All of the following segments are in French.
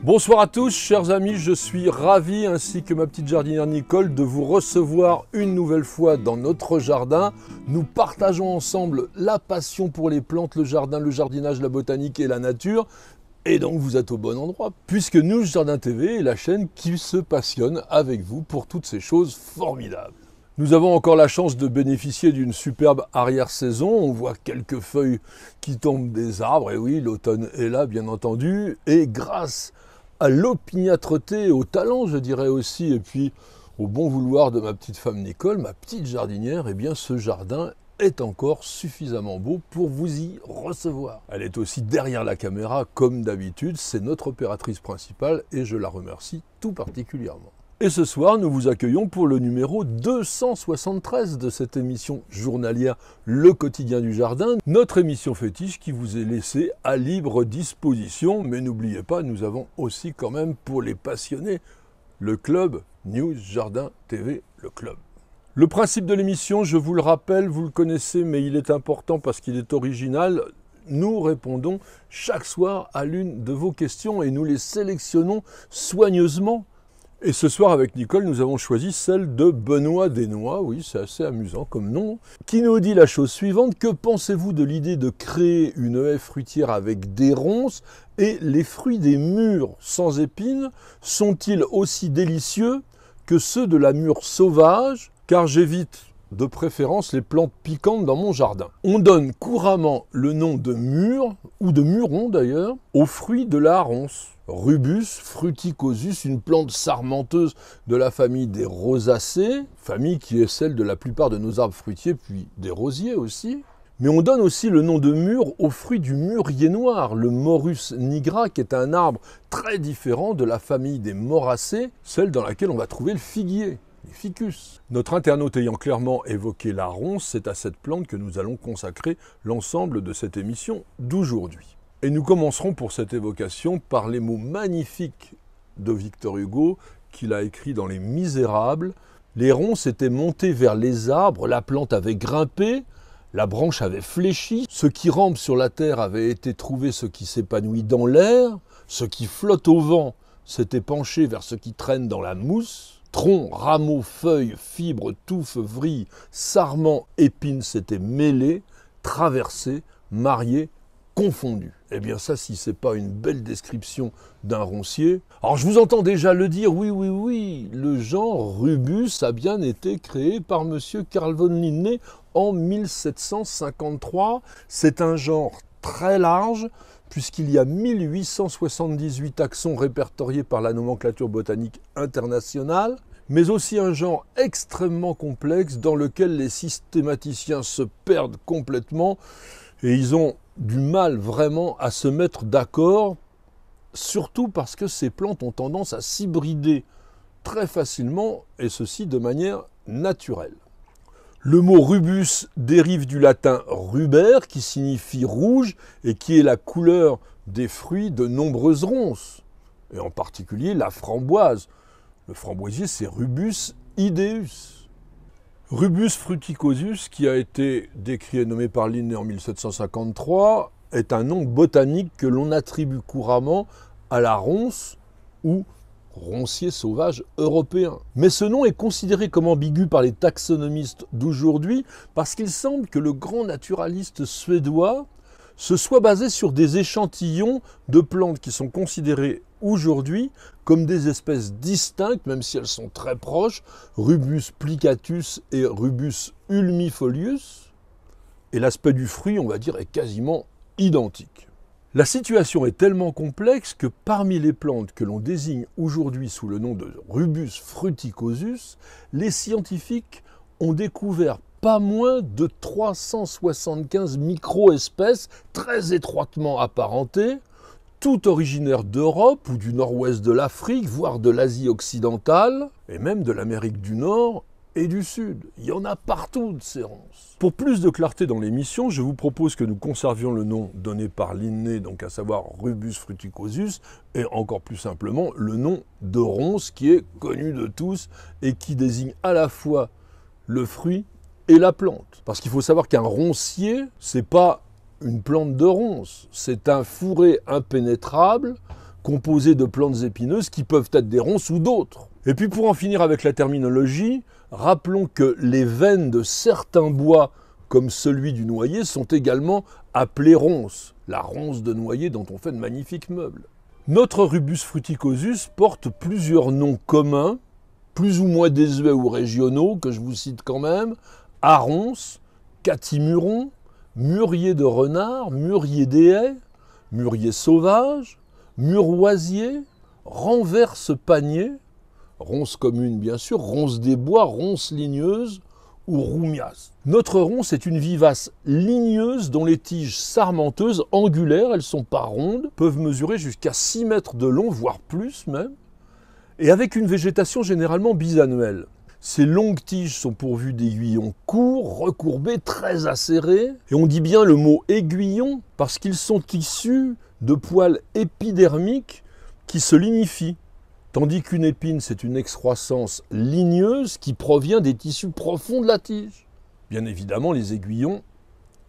Bonsoir à tous, chers amis, je suis ravi, ainsi que ma petite jardinière Nicole, de vous recevoir une nouvelle fois dans notre jardin. Nous partageons ensemble la passion pour les plantes, le jardin, le jardinage, la botanique et la nature. Et donc vous êtes au bon endroit, puisque News Jardin TV est la chaîne qui se passionne avec vous pour toutes ces choses formidables. Nous avons encore la chance de bénéficier d'une superbe arrière-saison. On voit quelques feuilles qui tombent des arbres. Et oui, l'automne est là, bien entendu. Et grâce à l'opiniâtreté, au talent, je dirais aussi, et puis au bon vouloir de ma petite femme Nicole, ma petite jardinière, eh bien ce jardin est encore suffisamment beau pour vous y recevoir. Elle est aussi derrière la caméra, comme d'habitude. C'est notre opératrice principale et je la remercie tout particulièrement. Et ce soir, nous vous accueillons pour le numéro 273 de cette émission journalière Le Quotidien du Jardin, notre émission fétiche qui vous est laissée à libre disposition. Mais n'oubliez pas, nous avons aussi quand même pour les passionnés le club News Jardin TV, le club. Le principe de l'émission, je vous le rappelle, vous le connaissez, mais il est important parce qu'il est original. Nous répondons chaque soir à l'une de vos questions et nous les sélectionnons soigneusement. Et ce soir, avec Nicole, nous avons choisi celle de Benoît Desnois, oui, c'est assez amusant comme nom, qui nous dit la chose suivante: que pensez-vous de l'idée de créer une haie fruitière avec des ronces et les fruits des mûres sans épines sont-ils aussi délicieux que ceux de la mûre sauvage, car j'évite de préférence les plantes piquantes dans mon jardin. On donne couramment le nom de mûre, ou de muron d'ailleurs, aux fruits de la ronce. Rubus fruticosus, une plante sarmenteuse de la famille des rosacées, famille qui est celle de la plupart de nos arbres fruitiers, puis des rosiers aussi. Mais on donne aussi le nom de mûre aux fruits du mûrier noir, le Morus nigra, qui est un arbre très différent de la famille des moracées, celle dans laquelle on va trouver le figuier. Ficus. Notre internaute ayant clairement évoqué la ronce, c'est à cette plante que nous allons consacrer l'ensemble de cette émission d'aujourd'hui. Et nous commencerons pour cette évocation par les mots magnifiques de Victor Hugo, qu'il a écrit dans Les Misérables. Les ronces étaient montées vers les arbres, la plante avait grimpé, la branche avait fléchi, ce qui rampe sur la terre avait été trouvé ce qui s'épanouit dans l'air, ce qui flotte au vent s'était penché vers ce qui traîne dans la mousse. Troncs, rameaux, feuilles, fibres, touffes, vrilles, sarments, épines s'étaient mêlés, traversés, mariés, confondus. Eh bien ça, si c'est pas une belle description d'un roncier. Alors je vous entends déjà le dire, oui, le genre Rubus a bien été créé par monsieur Carl von Linné en 1753. C'est un genre très large, puisqu'il y a 1878 taxons répertoriés par la nomenclature botanique internationale, mais aussi un genre extrêmement complexe dans lequel les systématiciens se perdent complètement et ils ont du mal vraiment à se mettre d'accord, surtout parce que ces plantes ont tendance à s'hybrider très facilement, et ceci de manière naturelle. Le mot rubus dérive du latin ruber, qui signifie rouge et qui est la couleur des fruits de nombreuses ronces, et en particulier la framboise. Le framboisier, c'est Rubus ideus. Rubus fruticosus, qui a été décrit et nommé par Linné en 1753, est un nom botanique que l'on attribue couramment à la ronce ou roncier sauvage européen. Mais ce nom est considéré comme ambigu par les taxonomistes d'aujourd'hui parce qu'il semble que le grand naturaliste suédois se soit basé sur des échantillons de plantes qui sont considérées aujourd'hui comme des espèces distinctes, même si elles sont très proches, Rubus plicatus et Rubus ulmifolius, et l'aspect du fruit, on va dire, est quasiment identique. La situation est tellement complexe que parmi les plantes que l'on désigne aujourd'hui sous le nom de Rubus fruticosus, les scientifiques ont découvert pas moins de 375 micro-espèces très étroitement apparentées, toutes originaires d'Europe ou du nord-ouest de l'Afrique, voire de l'Asie occidentale, et même de l'Amérique du Nord et du sud. Il y en a partout de ces ronces. Pour plus de clarté dans l'émission, je vous propose que nous conservions le nom donné par Linné, donc à savoir Rubus fruticosus, et encore plus simplement le nom de ronce qui est connu de tous et qui désigne à la fois le fruit et la plante. Parce qu'il faut savoir qu'un roncier, c'est pas une plante de ronce, c'est un fourré impénétrable composé de plantes épineuses qui peuvent être des ronces ou d'autres. Et puis pour en finir avec la terminologie, rappelons que les veines de certains bois, comme celui du noyer, sont également appelées ronces, la ronce de noyer dont on fait de magnifiques meubles. Notre Rubus fruticosus porte plusieurs noms communs, plus ou moins désuets ou régionaux, que je vous cite quand même: aronce, catimuron, mûrier de renard, mûrier des haies, mûrier sauvage, muroisier, renverse panier, ronce commune bien sûr, ronce des bois, ronce ligneuse ou roumias. Notre ronce est une vivace ligneuse dont les tiges sarmenteuses, angulaires, elles sont pas rondes, peuvent mesurer jusqu'à 6 mètres de long, voire plus même, et avec une végétation généralement bisannuelle. Ces longues tiges sont pourvues d'aiguillons courts, recourbés, très acérés, et on dit bien le mot aiguillon parce qu'ils sont issus de poils épidermiques qui se lignifient. Tandis qu'une épine, c'est une excroissance ligneuse qui provient des tissus profonds de la tige. Bien évidemment, les aiguillons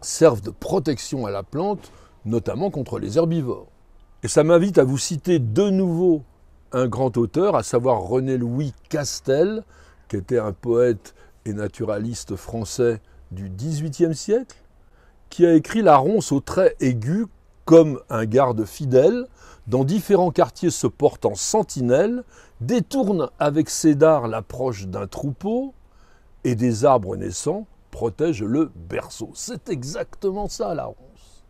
servent de protection à la plante, notamment contre les herbivores. Et ça m'invite à vous citer de nouveau un grand auteur, à savoir René-Louis Castel, qui était un poète et naturaliste français du XVIIIe siècle, qui a écrit La ronce aux traits aigus comme un garde fidèle, dans différents quartiers se porte en sentinelle, détourne avec ses dards l'approche d'un troupeau, et des arbres naissants protège le berceau. C'est exactement ça la ronce.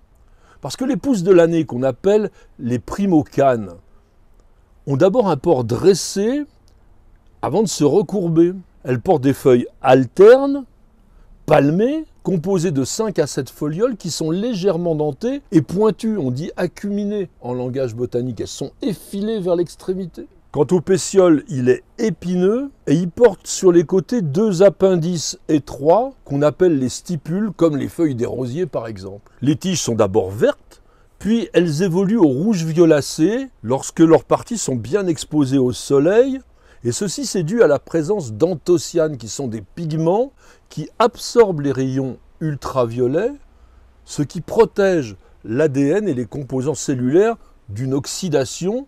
Parce que les pousses de l'année qu'on appelle les primocanes ont d'abord un port dressé avant de se recourber. Elles portent des feuilles alternes, palmées, composées de 5 à 7 folioles qui sont légèrement dentées et pointues, on dit acuminées en langage botanique, elles sont effilées vers l'extrémité. Quant au pétiole, il est épineux et il porte sur les côtés 2 appendices étroits qu'on appelle les stipules, comme les feuilles des rosiers par exemple. Les tiges sont d'abord vertes, puis elles évoluent au rouge violacé lorsque leurs parties sont bien exposées au soleil. Et ceci, c'est dû à la présence d'anthocyanes, qui sont des pigments qui absorbent les rayons ultraviolets, ce qui protège l'ADN et les composants cellulaires d'une oxydation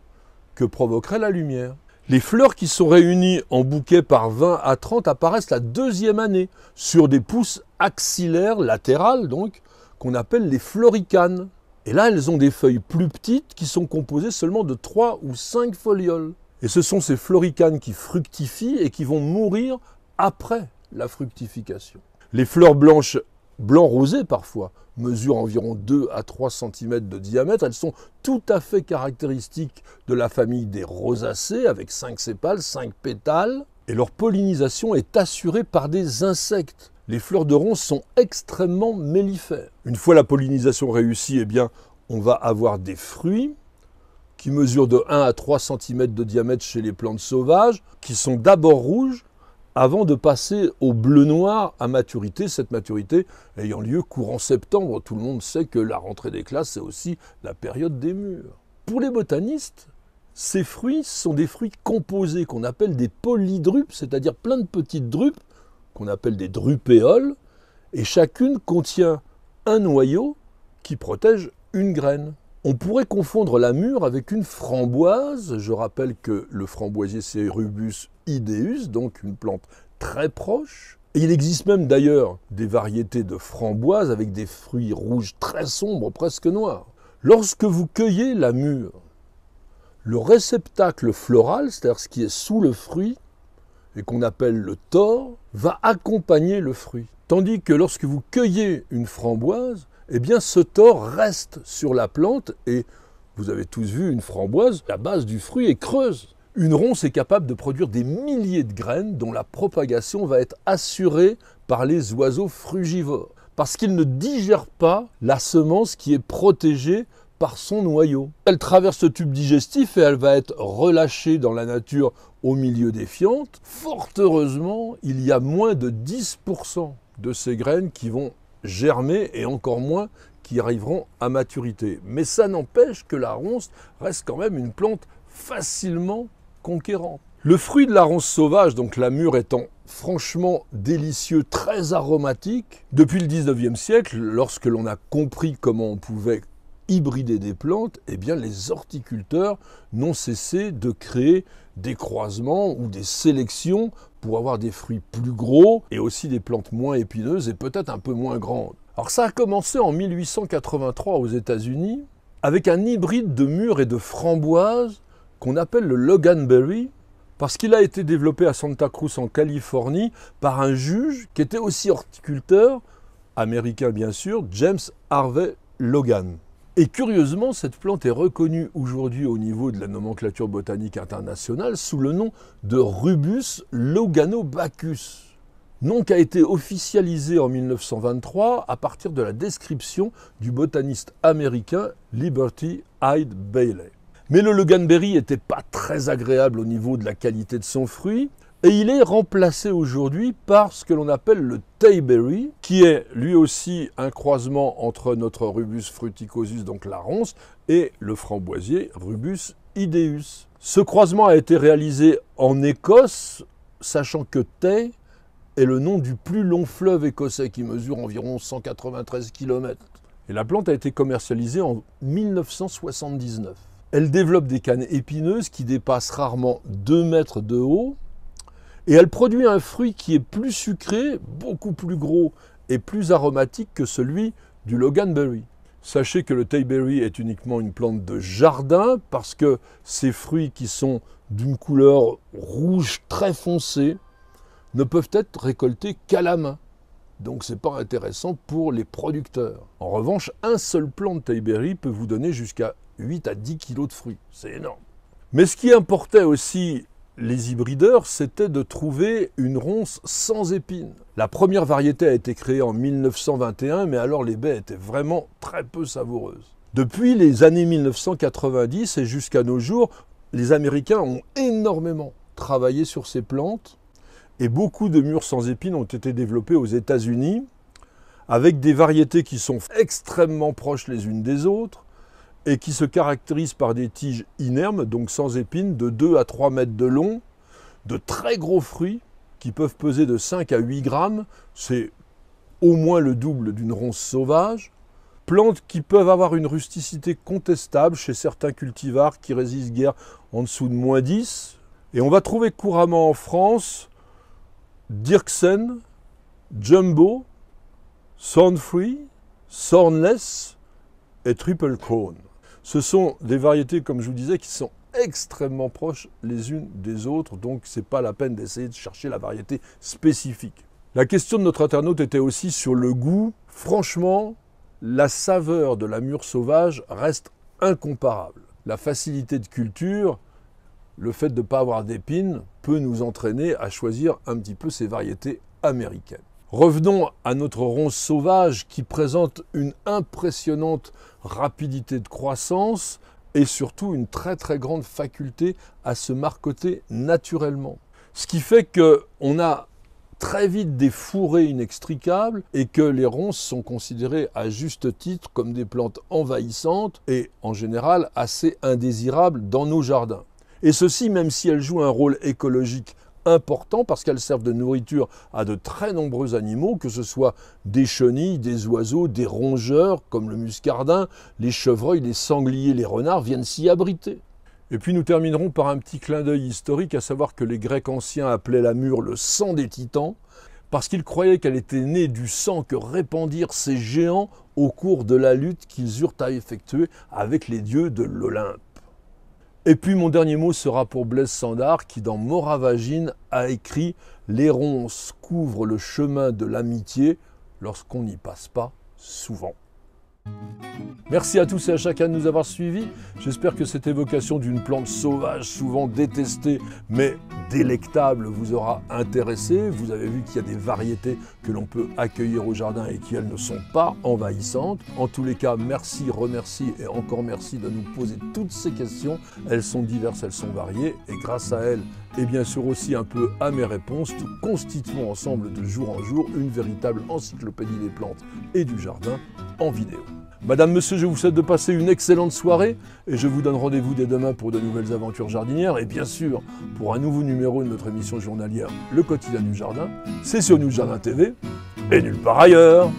que provoquerait la lumière. Les fleurs qui sont réunies en bouquets par 20 à 30 apparaissent la 2e année, sur des pousses axillaires latérales, donc, qu'on appelle les floricanes. Et là, elles ont des feuilles plus petites qui sont composées seulement de 3 ou 5 folioles. Et ce sont ces floricanes qui fructifient et qui vont mourir après la fructification. Les fleurs blanches, blanc-rosé parfois, mesurent environ 2 à 3 cm de diamètre. Elles sont tout à fait caractéristiques de la famille des rosacées, avec 5 sépales, 5 pétales. Et leur pollinisation est assurée par des insectes. Les fleurs de ronce sont extrêmement mellifères. Une fois la pollinisation réussie, eh bien, on va avoir des fruits qui mesurent de 1 à 3 cm de diamètre chez les plantes sauvages, qui sont d'abord rouges, avant de passer au bleu-noir à maturité, cette maturité ayant lieu courant septembre. Tout le monde sait que la rentrée des classes, c'est aussi la période des mûres. Pour les botanistes, ces fruits sont des fruits composés, qu'on appelle des polydrupes, c'est-à-dire plein de petites drupes, qu'on appelle des drupéoles, et chacune contient un noyau qui protège une graine. On pourrait confondre la mûre avec une framboise. Je rappelle que le framboisier, c'est Rubus ideus, donc une plante très proche. Et il existe même d'ailleurs des variétés de framboises avec des fruits rouges très sombres, presque noirs. Lorsque vous cueillez la mûre, le réceptacle floral, c'est-à-dire ce qui est sous le fruit, et qu'on appelle le tore, va accompagner le fruit. Tandis que lorsque vous cueillez une framboise, eh bien ce tore reste sur la plante et vous avez tous vu une framboise, la base du fruit est creuse. Une ronce est capable de produire des milliers de graines dont la propagation va être assurée par les oiseaux frugivores. Parce qu'ils ne digèrent pas la semence qui est protégée par son noyau. Elle traverse le tube digestif et elle va être relâchée dans la nature au milieu des fientes. Fort heureusement, il y a moins de 10% de ces graines qui vont germer et encore moins qui arriveront à maturité. Mais ça n'empêche que la ronce reste quand même une plante facilement conquérante. Le fruit de la ronce sauvage, donc la mûre, étant franchement délicieux, très aromatique, depuis le 19e siècle, lorsque l'on a compris comment on pouvait hybrider des plantes, eh bien les horticulteurs n'ont cessé de créer des croisements ou des sélections pour avoir des fruits plus gros et aussi des plantes moins épineuses et peut-être un peu moins grandes. Alors ça a commencé en 1883 aux États-Unis avec un hybride de mûre et de framboise qu'on appelle le Loganberry, parce qu'il a été développé à Santa Cruz en Californie par un juge qui était aussi horticulteur, américain bien sûr, James Harvey Logan. Et curieusement, cette plante est reconnue aujourd'hui au niveau de la nomenclature botanique internationale sous le nom de Rubus loganobacchus, nom qui a été officialisé en 1923 à partir de la description du botaniste américain Liberty Hyde Bailey. Mais le Loganberry n'était pas très agréable au niveau de la qualité de son fruit, et il est remplacé aujourd'hui par ce que l'on appelle le Tayberry, qui est lui aussi un croisement entre notre Rubus fruticosus, donc la ronce, et le framboisier Rubus ideus. Ce croisement a été réalisé en Écosse, sachant que Tay est le nom du plus long fleuve écossais qui mesure environ 193 km. Et la plante a été commercialisée en 1979. Elle développe des cannes épineuses qui dépassent rarement 2 mètres de haut et elle produit un fruit qui est plus sucré, beaucoup plus gros et plus aromatique que celui du Loganberry. Sachez que le Tayberry est uniquement une plante de jardin parce que ces fruits qui sont d'une couleur rouge très foncée ne peuvent être récoltés qu'à la main. Donc ce n'est pas intéressant pour les producteurs. En revanche, un seul plant de Tayberry peut vous donner jusqu'à 8 à 10 kg de fruits. C'est énorme. Mais ce qui importait aussi les hybrideurs, c'était de trouver une ronce sans épines. La première variété a été créée en 1921, mais alors les baies étaient vraiment très peu savoureuses. Depuis les années 1990 et jusqu'à nos jours, les Américains ont énormément travaillé sur ces plantes et beaucoup de mûres sans épines ont été développées aux États-Unis avec des variétés qui sont extrêmement proches les unes des autres et qui se caractérisent par des tiges inermes, donc sans épines, de 2 à 3 mètres de long, de très gros fruits qui peuvent peser de 5 à 8 grammes, c'est au moins le double d'une ronce sauvage, plantes qui peuvent avoir une rusticité contestable chez certains cultivars qui résistent guère en dessous de -10, et on va trouver couramment en France Dirksen, Jumbo, Thornfree, Thornless et Triple Crown. Ce sont des variétés, comme je vous disais, qui sont extrêmement proches les unes des autres, donc ce n'est pas la peine d'essayer de chercher la variété spécifique. La question de notre internaute était aussi sur le goût. Franchement, la saveur de la mûre sauvage reste incomparable. La facilité de culture, le fait de ne pas avoir d'épines, peut nous entraîner à choisir un petit peu ces variétés américaines. Revenons à notre ronce sauvage qui présente une impressionnante rapidité de croissance et surtout une très très grande faculté à se marcoter naturellement. Ce qui fait qu'on a très vite des fourrés inextricables et que les ronces sont considérées à juste titre comme des plantes envahissantes et en général assez indésirables dans nos jardins. Et ceci même si elles jouent un rôle écologique important parce qu'elles servent de nourriture à de très nombreux animaux, que ce soit des chenilles, des oiseaux, des rongeurs comme le muscardin, les chevreuils, les sangliers, les renards viennent s'y abriter. Et puis nous terminerons par un petit clin d'œil historique, à savoir que les Grecs anciens appelaient la mûre le sang des titans, parce qu'ils croyaient qu'elle était née du sang que répandirent ces géants au cours de la lutte qu'ils eurent à effectuer avec les dieux de l'Olympe. Et puis mon dernier mot sera pour Blaise Sandard qui dans Moravagine a écrit « Les ronces couvrent le chemin de l'amitié lorsqu'on n'y passe pas souvent ». Merci à tous et à chacun de nous avoir suivis. J'espère que cette évocation d'une plante sauvage, souvent détestée, mais délectable, vous aura intéressé. Vous avez vu qu'il y a des variétés que l'on peut accueillir au jardin et qui, elles, ne sont pas envahissantes. En tous les cas, merci, remercie et encore merci de nous poser toutes ces questions. Elles sont diverses, elles sont variées et grâce à elles, et bien sûr aussi un peu à mes réponses, nous constituons ensemble de jour en jour une véritable encyclopédie des plantes et du jardin en vidéo. Madame, monsieur, je vous souhaite de passer une excellente soirée et je vous donne rendez-vous dès demain pour de nouvelles aventures jardinières et bien sûr pour un nouveau numéro de notre émission journalière Le Quotidien du Jardin. C'est sur News Jardin TV et nulle part ailleurs.